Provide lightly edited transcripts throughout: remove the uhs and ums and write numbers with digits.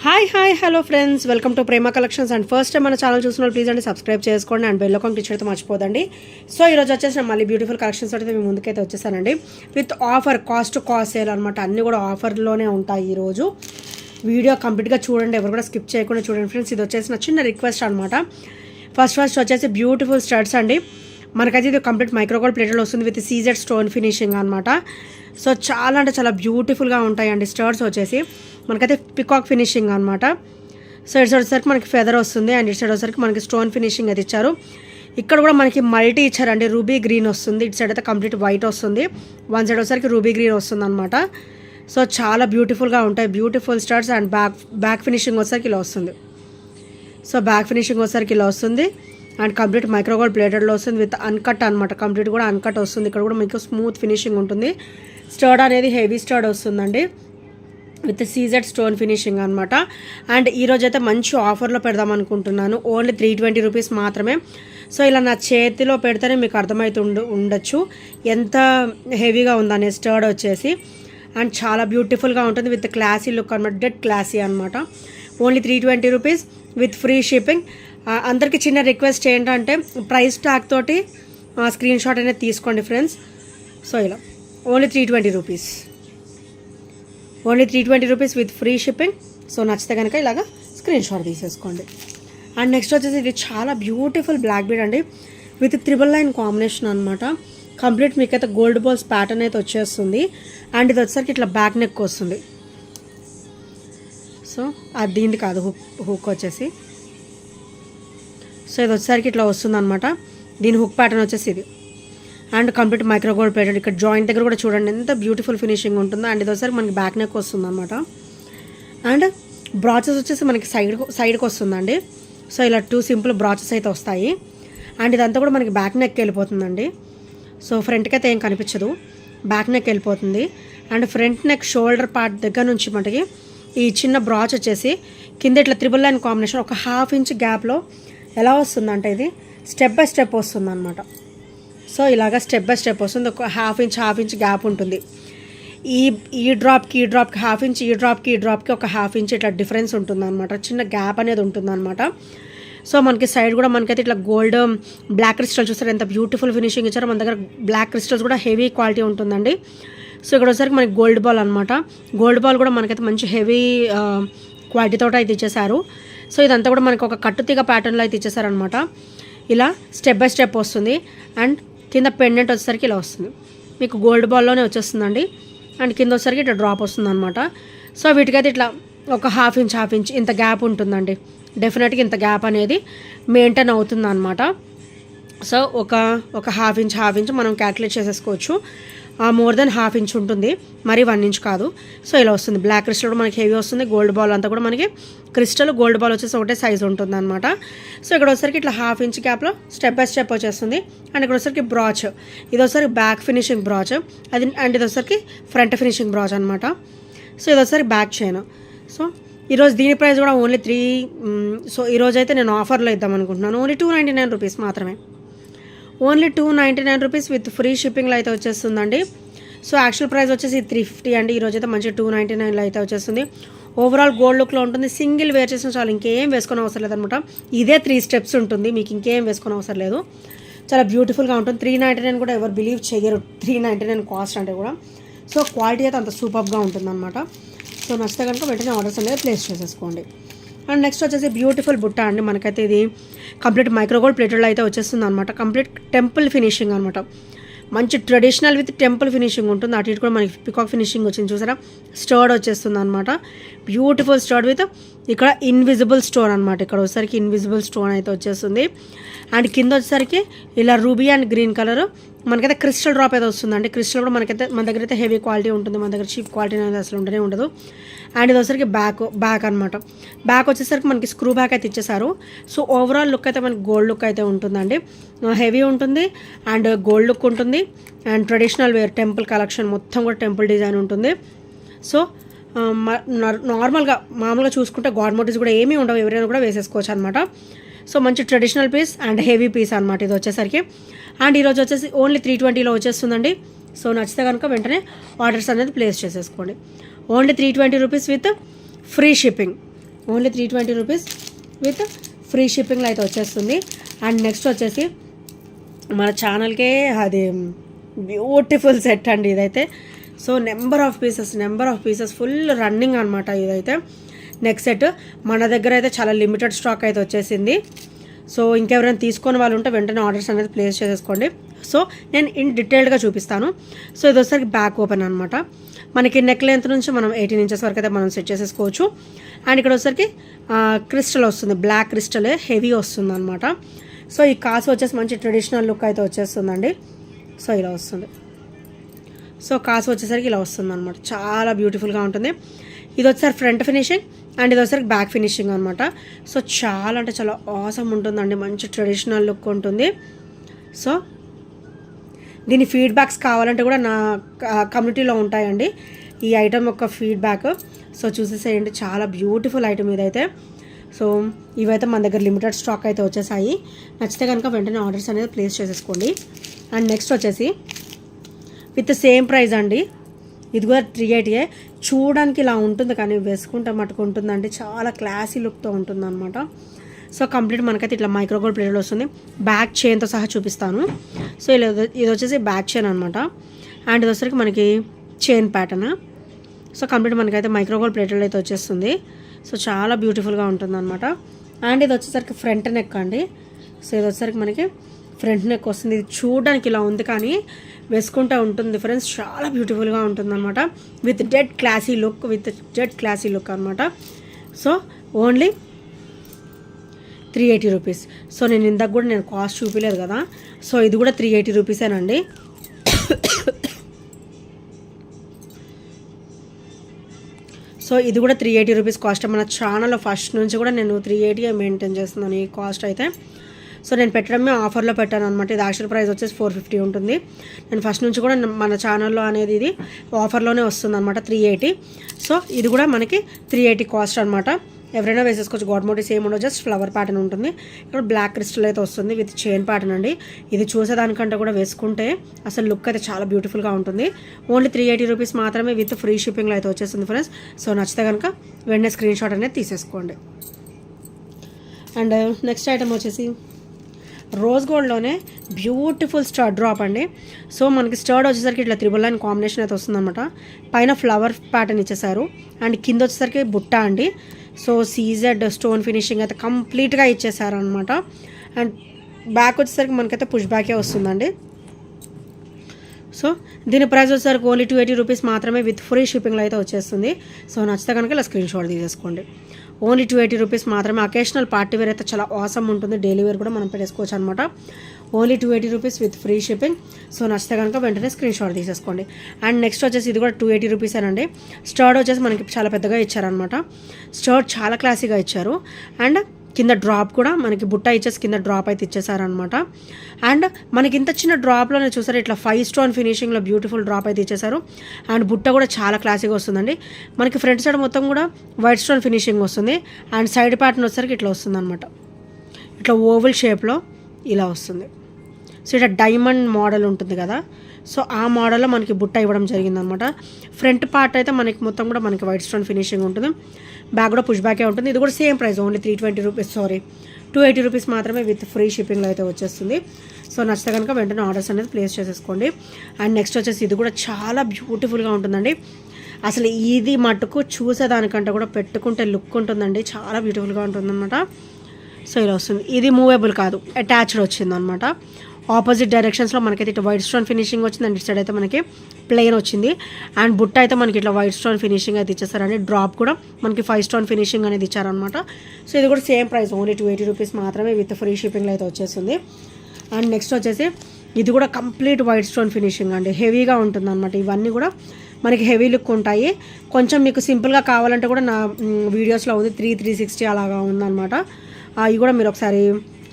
Hi hello friends, welcome to Prema collections. And first time మన channel చూసిన please అండి subscribe చేసుకోండి and bell icon click చేయడం మర్చిపోదండి. So ఈరోజు వచ్చేసిన మళ్ళీ బ్యూటిఫుల్ కలెక్షన్స్ అయితే మీ ముందుకైతే వచ్చేసానండి విత్ ఆఫర్, కాస్ట్ సేల్ అనమాట. అన్నీ కూడా ఆఫర్లోనే ఉంటాయి ఈరోజు. వీడియో కంప్లీట్గా చూడండి, ఎవరు కూడా స్కిప్ చేయకుండా చూడండి ఫ్రెండ్స్. ఇది వచ్చేసిన చిన్న రిక్వెస్ట్ అనమాట. ఫస్ట్ వచ్చేసి బ్యూటిఫుల్ స్టడ్స్ అండి. మనకైతే ఇది కంప్లీట్ మైక్రోగోల్డ్ ప్లేటెడ్ వస్తుంది విత్ సీజెడ్ స్టోన్ ఫినిషింగ్ అనమాట. సో చాలా అంటే చాలా బ్యూటిఫుల్గా ఉంటాయండి స్టడ్స్ వచ్చేసి. మనకైతే పికాక్ ఫినిషింగ్ అనమాట. సో ఇటు సైడ్ వచ్చేసరికి మనకి ఫెదర్ వస్తుంది అండ్ ఇటు సైడ్ వచ్చేసరికి మనకి స్టోన్ ఫినిషింగ్ అయితే ఇచ్చారు. ఇక్కడ కూడా మనకి మల్టీ ఇచ్చారండి. రూబీ గ్రీన్ వస్తుంది, ఇటు సైడ్ అయితే కంప్లీట్ వైట్ వస్తుంది, వన్ సైడ్ వచ్చేసరికి రూబీ గ్రీన్ వస్తుంది అనమాట. సో చాలా బ్యూటిఫుల్గా ఉంటాయి, beautiful studs. And back finishing వచ్చేసరికి ఇలా వస్తుంది. సో బ్యాక్ ఫినిషింగ్ వచ్చేసరికి ఇలా వస్తుంది అండ్ కంప్లీట్ మైక్రోగోల్డ్ ప్లేటెడ్లో వస్తుంది విత్ అన్కట్ అనమాట. కంప్లీట్ కూడా అన్కట్ వస్తుంది. ఇక్కడ కూడా మీకు స్మూత్ ఫినిషింగ్ ఉంటుంది. స్టర్డ్ అనేది హెవీ స్టర్డ్ వస్తుందండి విత్ సీజెడ్ స్టోన్ ఫినిషింగ్ అనమాట. అండ్ ఈరోజు అయితే మంచి ఆఫర్లో పెడదాం అనుకుంటున్నాను. ఓన్లీ 320 రూపీస్ మాత్రమే. సో ఇలా నా చేతిలో పెడితేనే మీకు అర్థమవుతూ ఉండొచ్చు ఎంత హెవీగా ఉందనే స్టర్డ్ వచ్చేసి. అండ్ చాలా బ్యూటిఫుల్గా ఉంటుంది విత్ క్లాసీ లుక్ అనమాట, డెడ్ క్లాసీ అనమాట. Only 320 rupees with free shipping. అందరికీ చిన్న రిక్వెస్ట్ ఏంటంటే ప్రైస్ ట్యాగ్ తోటి స్క్రీన్ షాట్ అనేది తీసుకోండి ఫ్రెండ్స్. సో ఇలా only 320 rupees, only 320 rupees with free shipping. So నచ్చితే కనుక ఇలాగా స్క్రీన్ షాట్ తీసేసుకోండి. అండ్ నెక్స్ట్ వచ్చేసి ఇది చాలా బ్యూటిఫుల్ బ్లాక్ బీడ్ అండి విత్ 999 కాంబినేషన్ అనమాట. కంప్లీట్ మీకైతే గోల్డ్ బాల్స్ ప్యాటర్న్ అయితే వచ్చేస్తుంది. అండ్ ఇది వచ్చేసరికి ఇట్లా బ్యాక్ నెక్ వస్తుంది. సో అది దీనికి కాదు, హుక్ వచ్చేసి. సో ఇది వచ్చేసరికి ఇట్లా వస్తుంది అనమాట. దీని హుక్ ప్యాటర్న్ వచ్చేసి ఇది. And complete micro gold plated. ఇక్కడ జాయింట్ దగ్గర కూడా చూడండి ఎంత బ్యూటిఫుల్ ఫినిషింగ్ ఉంటుందో. అండ్ ఇది వచ్చేసరికి మనకి బ్యాక్ నెక్ వస్తుంది అనమాట. అండ్ బ్రాచెస్ వచ్చేసి మనకి సైడ్కి వస్తుందండి. సో ఇలా 2 సింపుల్ బ్రాచెస్ అయితే వస్తాయి. అండ్ ఇదంతా కూడా మనకి బ్యాక్ నెక్ వెళ్ళిపోతుందండి. సో ఫ్రంట్కి అయితే ఏం కనిపించదు, బ్యాక్ నెక్ వెళ్ళిపోతుంది. And front neck shoulder part దగ్గర నుంచి మనకి ఈ చిన్న బ్రాచ్ వచ్చేసి కింద ఇట్లా 999 కాంబినేషన్ ఒక 1/2 ఇంచ్ గ్యాప్లో ఎలా వస్తుందంటే ఇది స్టెప్ బై స్టెప్ వస్తుంది అనమాట. సో ఇలాగా స్టెప్ బై స్టెప్ వస్తుంది. ఒక 1/2 ఇంచ్ గ్యాప్ ఉంటుంది. ఈ డ్రాప్కి 1/2 ఇంచ్, ఈ డ్రాప్కి ఒక 1/2 ఇంచ్ ఇట్లా డిఫరెన్స్ ఉంటుంది అనమాట. చిన్న గ్యాప్ అనేది ఉంటుంది అనమాట. సో మనకి సైడ్ కూడా మనకైతే ఇట్లా గోల్డ్ బ్లాక్ క్రిస్టల్ చూస్తారు ఎంత బ్యూటిఫుల్ ఫినిషింగ్ ఇచ్చారో. మన దగ్గర బ్లాక్ క్రిస్టల్స్ కూడా హెవీ క్వాలిటీ ఉంటుందండి. సో ఇక్కడ వచ్చేసరికి మనకి గోల్డ్ బాల్ అనమాట. గోల్డ్ బాల్ కూడా మనకైతే మంచి హెవీ క్వాలిటీతో అయితే ఇచ్చేసారు. సో ఇదంతా కూడా మనకి ఒక కట్టుతీగ ప్యాటర్న్లో అయితే ఇచ్చేసారనమాట. ఇలా స్టెప్ బై స్టెప్ వస్తుంది. అండ్ కింద పెండెంట్ వచ్చేసరికి ఇలా వస్తుంది, మీకు గోల్డ్ బాల్లోనే వచ్చేస్తుందండి. అండ్ కింద వచ్చేసరికి ఇట్లా డ్రాప్ వస్తుంది అనమాట. సో వీటికైతే ఇట్లా ఒక 1/2 ఇంచ్ ఇంత గ్యాప్ ఉంటుందండి. డెఫినెట్గా ఇంత గ్యాప్ అనేది మెయింటైన్ అవుతుంది అనమాట. సో ఒక 1/2 ఇంచ్ మనం క్యాల్కులేట్ చేసేసుకోవచ్చు. మోర్ దెన్ 1/2 ఇంచ్ ఉంటుంది, మరి 1 ఇంచ్ కాదు. సో ఇలా వస్తుంది. బ్లాక్ క్రిస్టల్ కూడా మనకి హెవీ వస్తుంది. గోల్డ్ బాల్ అంతా కూడా మనకి క్రిస్టల్ గోల్డ్ బాల్ వచ్చేసి ఒకటే సైజ్ ఉంటుంది అనమాట. సో ఇక్కడ వచ్చేసరికి ఇట్లా 1/2 ఇంచ్ గ్యాప్లో స్టెప్ బై స్టెప్ వచ్చేస్తుంది. అండ్ ఇక్కడ వచ్చేసరికి బ్రాచ్, ఇది వచ్చేసరికి బ్యాక్ ఫినిషింగ్ బ్రాచ్ అది. అండ్ ఇది వచ్చేసరికి ఫ్రంట్ ఫినిషింగ్ బ్రాచ్ అనమాట. సో ఇది వచ్చేసరికి బ్యాక్ చైన్. సో ఈరోజు దీని ప్రైస్ కూడా ఓన్లీ సో ఈరోజు అయితే నేను ఆఫర్లో ఇద్దాం అనుకుంటున్నాను. ఓన్లీ 299 రూపీస్ మాత్రమే. ఓన్లీ 299 రూపీస్ విత్ ఫ్రీ షిప్పింగ్లో అయితే వచ్చేస్తుందండి. సో యాక్చువల్ ప్రైస్ వచ్చేసి 350 అండి. ఈరోజు అయితే మంచి 299లో అయితే వచ్చేస్తుంది. ఓవరాల్ గోల్డ్ లుక్లో ఉంటుంది. సింగిల్ వేర్ చేసిన చాలు, ఇంకేం వేసుకొని అవసరం లేదనమాట. ఇదే 3 స్టెప్స్ ఉంటుంది, మీకు ఇంకేం వేసుకొని అవసరం లేదు. చాలా బ్యూటిఫుల్గా ఉంటుంది. 399 కూడా ఎవరు బిలీవ్ చేయరు, 399 కాస్ట్ అంటే కూడా. సో క్వాలిటీ అయితే అంత సూపర్గా ఉంటుందన్నమాట. సో నచ్చితే కనుక వెంటనే ఆర్డర్స్ అనేది ప్లేస్ చేసేసుకోండి. అండ్ నెక్స్ట్ వచ్చేసి బ్యూటిఫుల్ బుట్ట అండి. మనకైతే ఇది కంప్లీట్ మైక్రోగోల్డ్ ప్లేటెడ్లో అయితే వచ్చేస్తుంది అనమాట. కంప్లీట్ టెంపుల్ ఫినిషింగ్ అనమాట. మంచి ట్రెడిషనల్ విత్ టెంపుల్ ఫినిషింగ్ ఉంటుంది. అటు ఇటు కూడా మనకి పికాక్ ఫినిషింగ్ వచ్చింది చూసారా. స్టర్డ్ వచ్చేస్తుంది అనమాట. బ్యూటిఫుల్ స్టర్డ్ విత్ ఇక్కడ ఇన్విజిబుల్ స్టోన్ అనమాట. ఇక్కడ వచ్చేసరికి ఇన్విజిబుల్ స్టోన్ అయితే వచ్చేస్తుంది. అండ్ కింద వచ్చేసరికి ఇలా రూబీ అండ్ గ్రీన్ కలర్ మనకైతే క్రిస్టల్ డ్రాప్ అయితే వస్తుందండి. క్రిస్టల్ కూడా మనకైతే మన దగ్గర అయితే హెవీ క్వాలిటీ ఉంటుంది, మన దగ్గర చీప్ క్వాలిటీ అనేది అసలు ఉండనే ఉండదు. అండ్ ఇది వచ్చేసరికి బ్యాక్ అనమాట. బ్యాక్ వచ్చేసరికి మనకి స్క్రూ బ్యాక్ అయితే ఇచ్చేసారు. సో ఓవరాల్ లుక్ అయితే మనకి గోల్డ్ లుక్ అయితే ఉంటుందండి. హెవీ ఉంటుంది అండ్ గోల్డ్ లుక్ ఉంటుంది. And traditional wear temple collection మొత్తం కూడా టెంపుల్ డిజైన్ ఉంటుంది. సో నార్మల్గా మామూలుగా చూసుకుంటే గాడ్ మోటివ్స్ కూడా ఏమీ ఉండవు, ఎవరైనా కూడా వేసేసుకోవచ్చు అనమాట. సో మంచి traditional piece and heavy piece అనమాట ఇది వచ్చేసరికి. అండ్ ఈరోజు వచ్చేసి ఓన్లీ 320లో వచ్చేస్తుందండి. సో నచ్చితే కనుక వెంటనే ఆర్డర్స్ అనేది ప్లేస్ చేసేసుకోండి. Only 320 rupees with free shipping. Only 320 rupees with free షిప్పింగ్లో అయితే వచ్చేస్తుంది. అండ్ నెక్స్ట్ వచ్చేసి మన ఛానల్కే అది బ్యూటిఫుల్ సెట్ అండి ఇదైతే. So number of pieces full running అనమాట ఇదైతే. నెక్స్ట్ సెట్ మన దగ్గర అయితే చాలా లిమిటెడ్ స్టాక్ అయితే వచ్చేసింది. సో ఇంకెవరైనా తీసుకొని వాళ్ళు ఉంటే వెంటనే ఆర్డర్స్ అనేది ప్లేస్ చేసేసుకోండి. సో నేను డీటెయిల్డ్గా చూపిస్తాను. సో ఇది వచ్చేసరికి బ్యాక్ ఓపెన్ అనమాట. మనకి నెక్ లెంత్ నుంచి మనం 18 ఇంచెస్ వరకు అయితే మనం సెట్ చేసేసుకోవచ్చు. అండ్ ఇక్కడ వచ్చేసరికి క్రిస్టల్ వస్తుంది, బ్లాక్ క్రిస్టల్ హెవీ వస్తుంది అనమాట. సో ఈ కాసు వచ్చేసి మంచి ట్రెడిషనల్ లుక్ అయితే వచ్చేస్తుందండి. సో ఇలా వస్తుంది. సో కాసు వచ్చేసరికి ఇలా వస్తుంది అనమాట, చాలా బ్యూటిఫుల్గా ఉంటుంది. ఇది వచ్చేసరికి ఫ్రంట్ ఫినిషింగ్ అండ్ ఇది వచ్చేసరికి బ్యాక్ ఫినిషింగ్ అనమాట. సో చాలా అంటే చాలా ఆసమ్ ఉంటుందండి, మంచి ట్రెడిషనల్ లుక్ ఉంటుంది. సో దీని ఫీడ్బ్యాక్స్ కావాలంటే కూడా నా కమ్యూనిటీలో ఉంటాయండి ఈ ఐటమ్ యొక్క ఫీడ్బ్యాక్. సో చూసేసేయండి, చాలా బ్యూటిఫుల్ ఐటమ్ ఇదైతే. సో ఇవైతే మన దగ్గర లిమిటెడ్ స్టాక్ అయితే వచ్చేసాయి. నచ్చితే కనుక వెంటనే ఆర్డర్స్ అనేది ప్లేస్ చేసేసుకోండి. అండ్ నెక్స్ట్ వచ్చేసి విత్ సేమ్ ప్రైస్ అండి, ఇది కూడా 380. చూడడానికి ఇలా ఉంటుంది కానీ వేసుకుంటే మటుకు ఉంటుందండి, చాలా క్లాసీ లుక్తో ఉంటుంది అనమాట. సో కంప్లీట్ మనకైతే ఇట్లా మైక్రోగోల్డ్ ప్లేటెడ్ వస్తుంది. బ్యాక్ చైన్తో సహా చూపిస్తాను. సో ఇలా ఇది వచ్చేసి బ్యాక్ చైన్ అనమాట. అండ్ ఇది వచ్చేసరికి మనకి చైన్ ప్యాటర్న్. సో కంప్లీట్ మనకైతే మైక్రోగోల్డ్ ప్లేటెడ్ అయితే వచ్చేస్తుంది. సో చాలా బ్యూటిఫుల్గా ఉంటుంది అనమాట. అండ్ ఇది వచ్చేసరికి ఫ్రంట్ నెక్ అండి. సో ఇది వచ్చేసరికి మనకి ఫ్రంట్ నెక్ వస్తుంది. ఇది చూడడానికి ఇలా ఉంది కానీ వేసుకుంటూ ఉంటుంది ఫ్రెండ్స్, చాలా బ్యూటిఫుల్గా ఉంటుంది అనమాట. విత్ డెడ్ క్లాసీ లుక్ అనమాట. So only 380 rupees. సో నేను ఇందాక కూడా నేను కాస్ట్ చూపించలేదు కదా, సో ఇది కూడా 380 రూపీసేనండి. సో ఇది కూడా 380 రూపీస్ కాస్ట్. మన ఛానల్లో ఫస్ట్ నుంచి కూడా నేను 380 మెయింటైన్ చేస్తున్నాను ఈ కాస్ట్ అయితే. సో నేను పెట్టడమే ఆఫర్లో పెట్టాను అనమాట. ఇది యాక్చువల్ ప్రైస్ వచ్చేసి 450 ఉంటుంది. నేను ఫస్ట్ నుంచి కూడా మన ఛానల్లో అనేది ఇది ఆఫర్లోనే వస్తుంది అనమాట 380. సో ఇది కూడా మనకి 380 కాస్ట్ అనమాట. ఎవరైనా వేసేసుకోవచ్చు. గాడ్ మోటివ్స్ ఏమి ఉండవు, జస్ట్ ఫ్లవర్ ప్యాటర్న్ ఉంటుంది. ఇక్కడ బ్లాక్ క్రిస్టల్ అయితే వస్తుంది విత్ చైన్ ప్యాటర్న్ అండి. ఇది చూసేదానికంటే కూడా వేసుకుంటే అసలు లుక్ అయితే చాలా బ్యూటిఫుల్గా ఉంటుంది. ఓన్లీ 380 రూపీస్ మాత్రమే విత్ ఫ్రీ షిప్పింగ్లో అయితే వచ్చేస్తుంది ఫ్రెండ్స్. సో నచ్చితే కనుక వెంటనే స్క్రీన్ షాట్ అనేది తీసేసుకోండి. అండ్ నెక్స్ట్ ఐటమ్ వచ్చేసి రోజ్ గోల్డ్లోనే బ్యూటిఫుల్ స్టడ్ డ్రాప్ అండి. సో మనకి స్టడ్ వచ్చేసరికి ఇట్లా 3 కాంబినేషన్ అయితే వస్తుందన్నమాట. పైన ఫ్లవర్ ప్యాటర్న్ ఇచ్చేసారు అండ్ కింద వచ్చేసరికి బుట్ట అండి. సో సీజెడ్ స్టోన్ ఫినిషింగ్ అయితే కంప్లీట్గా ఇచ్చేసారు అనమాట. అండ్ బ్యాక్ వచ్చేసరికి మనకైతే పుష్ బ్యాకే వస్తుందండి. సో దీని ప్రైస్ వచ్చేసరికి ఓన్లీ 280 రూపీస్ మాత్రమే విత్ ఫ్రీ షిప్పింగ్లో అయితే వచ్చేస్తుంది. సో నచ్చితే కనుక ఇలా స్క్రీన్ షాట్ తీసేసుకోండి. ఓన్లీ 280 రూపీస్ మాత్రమే. అకేషనల్ పార్టీ వేర్ అయితే చాలా ఆసమ్ ఉంటుంది, డైలీ వేర్ కూడా మనం పెట్టేసుకోవచ్చు అనమాట. Only 280 rupees with free shipping. So నచ్చితే కనుక వెంటనే స్క్రీన్ షాట్ తీసేసుకోండి. అండ్ నెక్స్ట్ వచ్చేసి ఇది కూడా 280 రూపీసేనండి. స్టర్డ్ వచ్చేసి మనకి చాలా పెద్దగా ఇచ్చారనమాట. స్టర్డ్ చాలా క్లాసీగా ఇచ్చారు. అండ్ కింద డ్రాప్ కూడా మనకి బుట్ట ఇచ్చేసి కింద డ్రాప్ అయితే ఇచ్చేసారనమాట. అండ్ మనకి ఇంత చిన్న డ్రాప్లోనే చూసారు ఇట్లా 5 స్టోన్ ఫినిషింగ్లో బ్యూటిఫుల్ డ్రాప్ అయితే ఇచ్చేసారు. అండ్ బుట్ట కూడా చాలా క్లాసీగా వస్తుందండి. మనకి ఫ్రంట్ సైడ్ మొత్తం కూడా వైట్ స్టోన్ ఫినిషింగ్ వస్తుంది. అండ్ సైడ్ ప్యాటర్న్ వచ్చేసరికి ఇట్లా వస్తుంది అనమాట, ఇట్లా ఓవల్ షేప్లో ఇలా వస్తుంది. సో ఇట్లా డైమండ్ మోడల్ ఉంటుంది కదా, సో ఆ మోడల్లో మనకి బుట్ట ఇవ్వడం జరిగిందనమాట. ఫ్రంట్ పార్ట్ అయితే మనకి మొత్తం కూడా మనకి వైట్ స్టోన్ ఫినిషింగ్ ఉంటుంది. బ్యాక్ కూడా పుష్ బ్యాకే ఉంటుంది. ఇది కూడా సేమ్ ప్రైస్, ఓన్లీ 280 రూపీస్ మాత్రమే విత్ ఫ్రీ షిప్పింగ్లో అయితే వచ్చేస్తుంది. సో నచ్చితే కనుక వెంటనే ఆర్డర్స్ అనేది ప్లేస్ చేసేసుకోండి. అండ్ నెక్స్ట్ వచ్చేసి ఇది కూడా చాలా బ్యూటిఫుల్గా ఉంటుందండి. అసలు ఇది మటుకు చూసేదానికంటే కూడా పెట్టుకుంటే లుక్ ఉంటుందండి, చాలా బ్యూటిఫుల్గా ఉంటుందన్నమాట. సో ఇలా వస్తుంది. ఇది మూవేబుల్ కాదు, అటాచ్డ్ వచ్చిందనమాట. ఆపోజిట్ డైరెక్షన్స్లో మనకైతే ఇట్లా వైట్ స్టోన్ ఫినిషింగ్ వచ్చింది. అండ్ ఇటు సైడ్ అయితే మనకి ప్లెయిన్ వచ్చింది. అండ్ బుట్ట అయితే మనకి ఇట్లా వైట్ స్టోన్ ఫినిషింగ్ అయితే ఇచ్చేసారండి. డ్రాప్ కూడా మనకి 5 స్టోన్ ఫినిషింగ్ అనేది ఇచ్చారనమాట. సో ఇది కూడా సేమ్ ప్రైస్, ఓన్లీ 280 రూపీస్ మాత్రమే విత్ ఫ్రీ షిప్పింగ్లో అయితే వచ్చేస్తుంది. అండ్ నెక్స్ట్ వచ్చేసి ఇది కూడా కంప్లీట్ వైట్ స్టోన్ ఫినిషింగ్ అండి, హెవీగా ఉంటుంది అనమాట. ఇవన్నీ కూడా మనకి హెవీ లుక్ ఉంటాయి. కొంచెం మీకు సింపుల్గా కావాలంటే కూడా నా వీడియోస్లో ఉంది 360 అలాగా ఉందన్నమాట. అవి కూడా మీరు ఒకసారి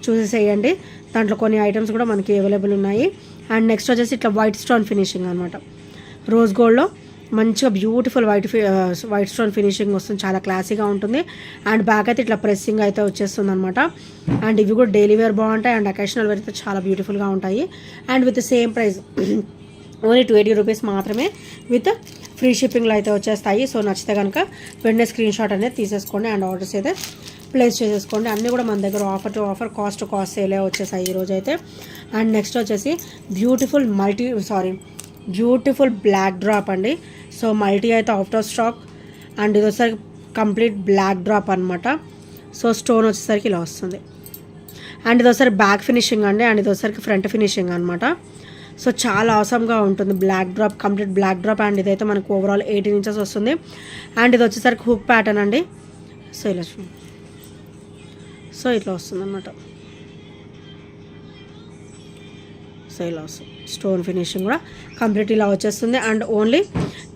చూసేసేయండి. దాంట్లో కొన్ని ఐటమ్స్ కూడా మనకి అవైలబుల్ ఉన్నాయి. అండ్ నెక్స్ట్ వచ్చేసి ఇట్లా వైట్ స్టోన్ ఫినిషింగ్ అనమాట. రోజ్ గోల్డ్లో మంచిగా బ్యూటిఫుల్ వైట్ స్టోన్ ఫినిషింగ్ వస్తుంది, చాలా క్లాసీగా ఉంటుంది. అండ్ బ్యాక్ అయితే ఇట్లా ప్రెస్సింగ్ అయితే వచ్చేస్తుంది అనమాట. అండ్ ఇవి కూడా డైలీ వేర్ బాగుంటాయి అండ్ అకేషనల్ వేర్ అయితే చాలా బ్యూటిఫుల్గా ఉంటాయి. And with same price only 280 rupees మాత్రమే విత్ ఫ్రీ షిప్పింగ్లో అయితే వచ్చేస్తాయి. సో నచ్చితే కనుక వెంటనే స్క్రీన్ షాట్ అనేది తీసేసుకోండి అండ్ ఆర్డర్స్ అయితే ప్లేస్ చేసేసుకోండి. అన్నీ కూడా మన దగ్గర offer to offer, cost to cost సేలే వచ్చేసాయి ఈరోజు అయితే. అండ్ నెక్స్ట్ వచ్చేసి బ్యూటిఫుల్ బ్లాక్ డ్రాప్ అండి. సో మల్టీ అయితే అవుట్ ఆఫ్ స్టాక్ అండ్ ఇది వచ్చేసరికి కంప్లీట్ బ్లాక్ డ్రాప్ అనమాట. సో స్టోన్ వచ్చేసరికి ఇలా వస్తుంది అండ్ ఇది ఒకసారి బ్యాక్ ఫినిషింగ్ అండి అండ్ ఇది వచ్చేసరికి ఫ్రంట్ ఫినిషింగ్ అనమాట. సో చాలా అవసరంగా ఉంటుంది black drop, complete black drop. And ఇదైతే మనకు ఓవరాల్ 18 ఇంచెస్ వస్తుంది అండ్ ఇది వచ్చేసరికి హుక్ ప్యాటర్న్ అండి. సో ఇలా ఇట్లా వస్తుంది అనమాట. సో ఇలా వస్తుంది స్టోన్ ఫినిషింగ్ కూడా కంప్లీట్ ఇలా వచ్చేస్తుంది అండ్ ఓన్లీ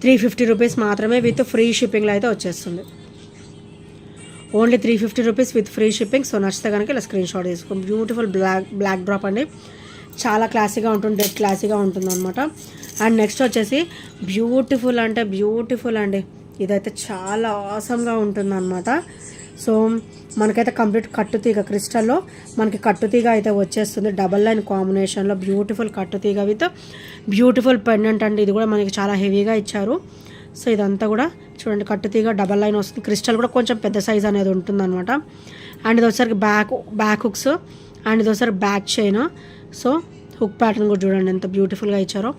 350 రూపీస్ మాత్రమే విత్ ఫ్రీ షిప్పింగ్లో అయితే వచ్చేస్తుంది. Only 350 rupees with free shipping. So నచ్చితే కనుక ఇలా స్క్రీన్ షాట్ తీసుకోండి. బ్యూటిఫుల్ బ్లాక్ డ్రాప్ అండి, చాలా క్లాసీగా ఉంటుంది, డెడ్ క్లాసీగా ఉంటుంది అనమాట. అండ్ నెక్స్ట్ వచ్చేసి బ్యూటిఫుల్ అండి, ఇదైతే చాలా ఆసమ్గా ఉంటుంది అనమాట. సో మనకైతే కంప్లీట్ కట్టుతీగ క్రిస్టల్లో మనకి కట్టుతీగ అయితే వచ్చేస్తుంది, డబల్ లైన్ కాంబినేషన్లో బ్యూటిఫుల్ కట్టుతీగ విత్ బ్యూటిఫుల్ పెండెంట్ అండి. ఇది కూడా మనకి చాలా హెవీగా ఇచ్చారు. సో ఇదంతా కూడా చూడండి కట్టుతీగ డబల్ లైన్ వస్తుంది, క్రిస్టల్ కూడా కొంచెం పెద్ద సైజ్ అనేది ఉంటుందన్నమాట. అండ్ ఇది వచ్చరికి బ్యాక్ హుక్స్ అండ్ ఇది వచ్చరికి back chain. So hook pattern కూడా చూడండి ఎంత బ్యూటిఫుల్గా ఇచ్చారో.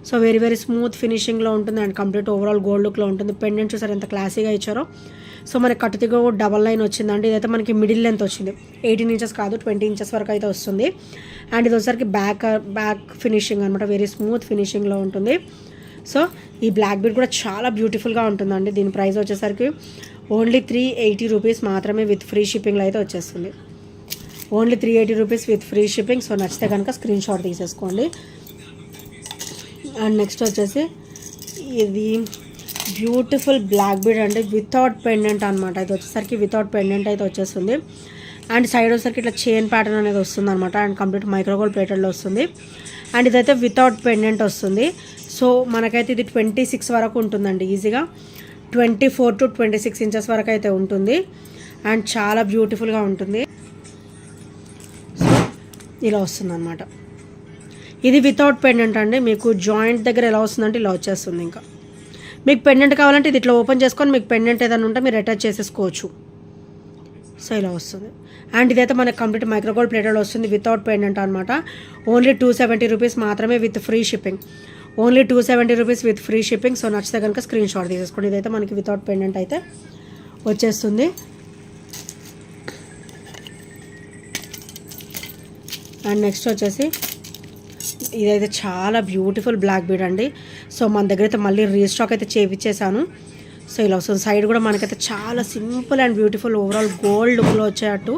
సో వెరీ స్మూత్ ఫినిషింగ్లో ఉంటుంది అండ్ కంప్లీట్ ఓవరాల్ గోల్డ్ లుక్లో ఉంటుంది. పెండెంట్ చూసారు ఎంత క్లాసీగా ఇచ్చారో. సో మనకి కట్టుతీగ డబల్ లైన్ వచ్చిందండి. ఇదైతే మనకి మిడిల్ లెంత్ వచ్చింది, 18 ఇంచెస్ కాదు 20 ఇంచెస్ వరకు అయితే వస్తుంది. అండ్ ఇది వచ్చరికి బ్యాక్ ఫినిషింగ్ అనమాట, వెరీ స్మూత్ ఫినిషింగ్లో ఉంటుంది. సో ఈ బ్లాక్ బీడ్ కూడా చాలా బ్యూటిఫుల్గా ఉంటుందండి. దీని ప్రైస్ వచ్చేసరికి ఓన్లీ 380 రూపీస్ మాత్రమే విత్ ఫ్రీ షిప్పింగ్లో అయితే వచ్చేస్తుంది. Only 380 rupees with free shipping. So నచ్చితే కనుక స్క్రీన్ షాట్ తీసేసుకోండి. అండ్ నెక్స్ట్ వచ్చేసి ఇది బ్యూటిఫుల్ బ్లాక్ బీడ్ అంటే వితౌట్ పెండెంట్ అనమాట. ఇది వచ్చేసరికి వితౌట్ పెండెంట్ అయితే వచ్చేస్తుంది అండ్ సైడ్ వచ్చేసరికి ఇట్లా చైన్ ప్యాటర్న్ అనేది వస్తుంది అనమాట అండ్ కంప్లీట్ మైక్రోగోల్డ్ ప్లేటెడ్లో వస్తుంది. అండ్ ఇదైతే వితౌట్ పెండెంట్ వస్తుంది. సో మనకైతే ఇది 26 వరకు ఉంటుందండి, ఈజీగా 24 to 26 ఇంచెస్ వరకు అయితే ఉంటుంది అండ్ చాలా బ్యూటిఫుల్గా ఉంటుంది. సో ఇలా వస్తుంది అనమాట. ఇది వితౌట్ పెండెంట్ అండి. మీకు జాయింట్ దగ్గర ఎలా వస్తుందంటే ఇలా వచ్చేస్తుంది. ఇంకా మీకు పెండెంట్ కావాలంటే ఇది ఇట్లా ఓపెన్ చేసుకొని మీకు పెండెంట్ ఏదైనా ఉంటే మీరు అటాచ్ చేసేసుకోవచ్చు. సో ఇలా వస్తుంది అండ్ ఇదైతే మనకి కంప్లీట్ మైక్రోగోల్డ్ ప్లేటెడ్ వస్తుంది వితౌట్ పెండెంట్ అనమాట. ఓన్లీ 270 రూపీస్ మాత్రమే with free shipping. Only 270 rupees with free shipping. So నచ్చితే కనుక స్క్రీన్ షాట్ తీసేసుకోండి. ఇదైతే మనకి వితౌట్ పెండెంట్ అయితే వచ్చేస్తుంది. అండ్ నెక్స్ట్ వచ్చేసి ఇదైతే చాలా బ్యూటిఫుల్ బ్లాక్ బీడ్ అండి. సో మన దగ్గర అయితే మళ్ళీ రీస్టాక్ అయితే చేయించేసాను. సో ఇలా వస్తుంది. సైడ్ కూడా మనకైతే చాలా simple and beautiful overall gold లుక్లో వచ్చేటట్టు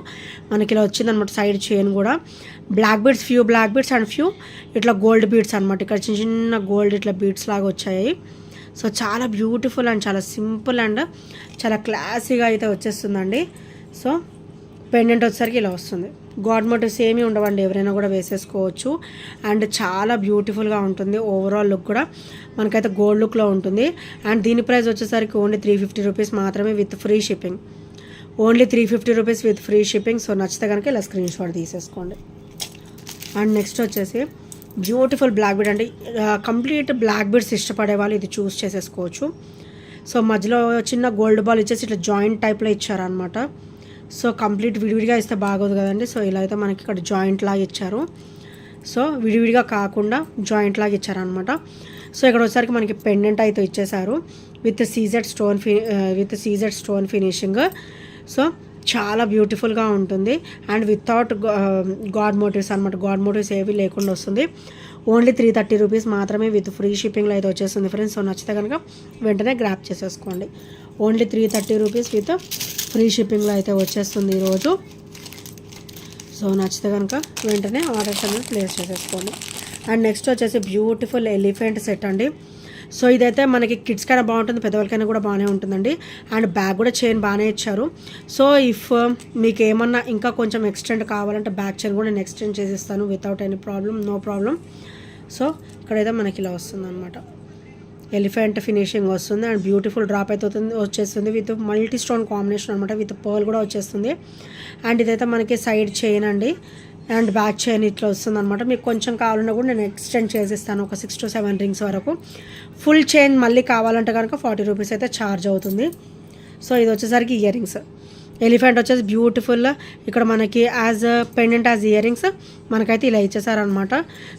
మనకి ఇలా వచ్చిందనమాట. సైడ్ చైన్ కూడా few black beads and few ఇట్లా గోల్డ్ బీడ్స్ అనమాట. ఇక్కడ చిన్న గోల్డ్ ఇట్లా బీడ్స్ లాగా వచ్చాయి. సో చాలా బ్యూటిఫుల్ అండ్ చాలా సింపుల్ అండ్ చాలా క్లాసీగా అయితే వచ్చేస్తుందండి. సో పెండెంట్ వచ్చేసరికి ఇలా వస్తుంది. గాడ్ మోటివ్స్ ఏమీ ఉండవండి, ఎవరైనా కూడా వేసేసుకోవచ్చు అండ్ చాలా బ్యూటిఫుల్గా ఉంటుంది. ఓవరాల్ లుక్ కూడా మనకైతే గోల్డ్ లుక్లో ఉంటుంది అండ్ దీని ప్రైస్ వచ్చేసరికి ఓన్లీ 350 రూపీస్ మాత్రమే with free shipping. Only 350 rupees with free shipping. So నచ్చితే కనుక ఇలా స్క్రీన్ షాట్ తీసేసుకోండి. అండ్ నెక్స్ట్ వచ్చేసి బ్యూటిఫుల్ బ్లాక్ బీడ్ అండి. కంప్లీట్ బ్లాక్ బీడ్స్ ఇష్టపడే వాళ్ళు ఇది చూస్ చేసేసుకోవచ్చు. సో మధ్యలో చిన్న గోల్డ్ బాల్ ఇచ్చేసి ఇట్లా జాయింట్ టైప్లో ఇచ్చారనమాట. సో కంప్లీట్ విడివిడిగా ఇస్తే బాగోదు కదండి. సో ఇలా అయితే మనకి ఇక్కడ జాయింట్ లాగా ఇచ్చారు. సో విడివిడిగా కాకుండా జాయింట్ లాగా ఇచ్చారనమాట. సో ఇక్కడ వచ్చేసరికి మనకి పెండెంట్ అయితే ఇచ్చేసారు with CZ stone finishing. So చాలా బ్యూటిఫుల్గా ఉంటుంది అండ్ వితౌట్ గాడ్ మోటివ్స్ అనమాట. గాడ్ మోటివ్స్ ఏవి లేకుండా వస్తుంది. ఓన్లీ 330 రూపీస్ మాత్రమే విత్ ఫ్రీ షిప్పింగ్లో అయితే వచ్చేస్తుంది ఫ్రెండ్స్. సో నచ్చితే కనుక వెంటనే గ్రాప్ చేసేసుకోండి. ఓన్లీ 330 రూపీస్ విత్ ఫ్రీ షిప్పింగ్లో అయితే వచ్చేస్తుంది ఈరోజు. సో నచ్చితే కనుక వెంటనే ఆర్డర్స్ అనేది ప్లేస్ చేసేసుకోండి. అండ్ నెక్స్ట్ వచ్చేసి బ్యూటిఫుల్ ఎలిఫెంట్ సెట్ అండి. సో ఇదైతే మనకి కిడ్స్కైనా బాగుంటుంది, పెద్దవాళ్ళకైనా కూడా బాగానే ఉంటుందండి. అండ్ బ్యాగ్ కూడా చైన్ బాగానే ఇచ్చారు. సో ఇఫ్ మీకు ఏమన్నా ఇంకా కొంచెం ఎక్స్టెండ్ కావాలంటే బ్యాక్ చైన్ కూడా నేను ఎక్స్టెండ్ చేసిస్తాను without any problem, no problem. So ఇక్కడైతే మనకి ఇలా వస్తుంది అనమాట. ఎలిఫెంట్ ఫినిషింగ్ వస్తుంది అండ్ బ్యూటిఫుల్ డ్రాప్ అయితే వచ్చేస్తుంది విత్ మల్టీ స్టోన్ కాంబినేషన్ అనమాట. విత్ పర్ల్ కూడా వచ్చేస్తుంది. అండ్ ఇదైతే మనకి సైడ్ చైన్ అండి. అండ్ బ్యాక్ చైన్ ఇట్లా వస్తుంది అనమాట. మీకు కొంచెం కావాలన్నా కూడా నేను ఎక్స్టెండ్ చేసిస్తాను ఒక 6 to 7 రింగ్స్ వరకు. ఫుల్ చైన్ మళ్ళీ కావాలంటే కనుక 40 రూపీస్ అయితే ఛార్జ్ అవుతుంది. సో ఇది వచ్చేసరికి ఇయర్ రింగ్స్. ఎలిఫెంట్ వచ్చేసి బ్యూటిఫుల్, ఇక్కడ మనకి as pendant as ear rings మనకైతే ఇలా ఇచ్చేసారనమాట.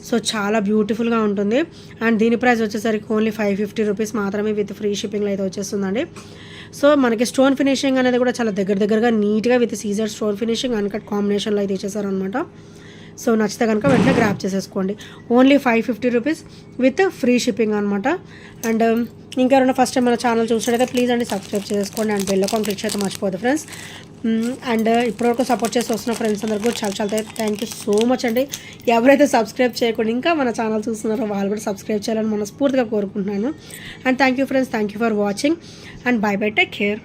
సో చాలా బ్యూటిఫుల్గా ఉంటుంది. అండ్ దీని ప్రైస్ వచ్చేసరికి ఓన్లీ 550 రూపీస్ మాత్రమే విత్ ఫ్రీ షిప్పింగ్లో అయితే వచ్చేస్తుందండి. సో మనకి స్టోన్ ఫినిషింగ్ అనేది కూడా చాలా దగ్గరగా నీట్గా విత్ సీజర్ స్టోన్ ఫినిషింగ్ అన్కట్ కాంబినేషన్లో అయితే ఇచ్చేసారనమాట. సో నచ్చితే కనుక వెంటనే గ్రాప్ చేసేసుకోండి. Only 550 rupees with free shipping అనమాట. అండ్ ఇంకెవరైనా ఫస్ట్ టైం మన ఛానల్ చూసినట్టయితే ప్లీజ్ అండి సబ్స్క్రైబ్ చేసుకోండి అండ్ బెల్ ఐకాన్ క్లిక్ చేయడం మర్చిపోదు ఫ్రెండ్స్. అండ్ ఇప్పటివరకు సపోర్ట్ చేసి వస్తున్న ఫ్రెండ్స్ అందరికీ చాలా థ్యాంక్ యూ సో మచ్ అండి. ఎవరైతే సబ్స్క్రైబ్ చేయకుండా ఇంకా మన ఛానల్ చూస్తున్నారో వాళ్ళు కూడా సబ్స్క్రైబ్ చేయాలని మనస్ఫూర్తిగా కోరుకుంటున్నాను. And thank you friends, thank you for watching and bye take care.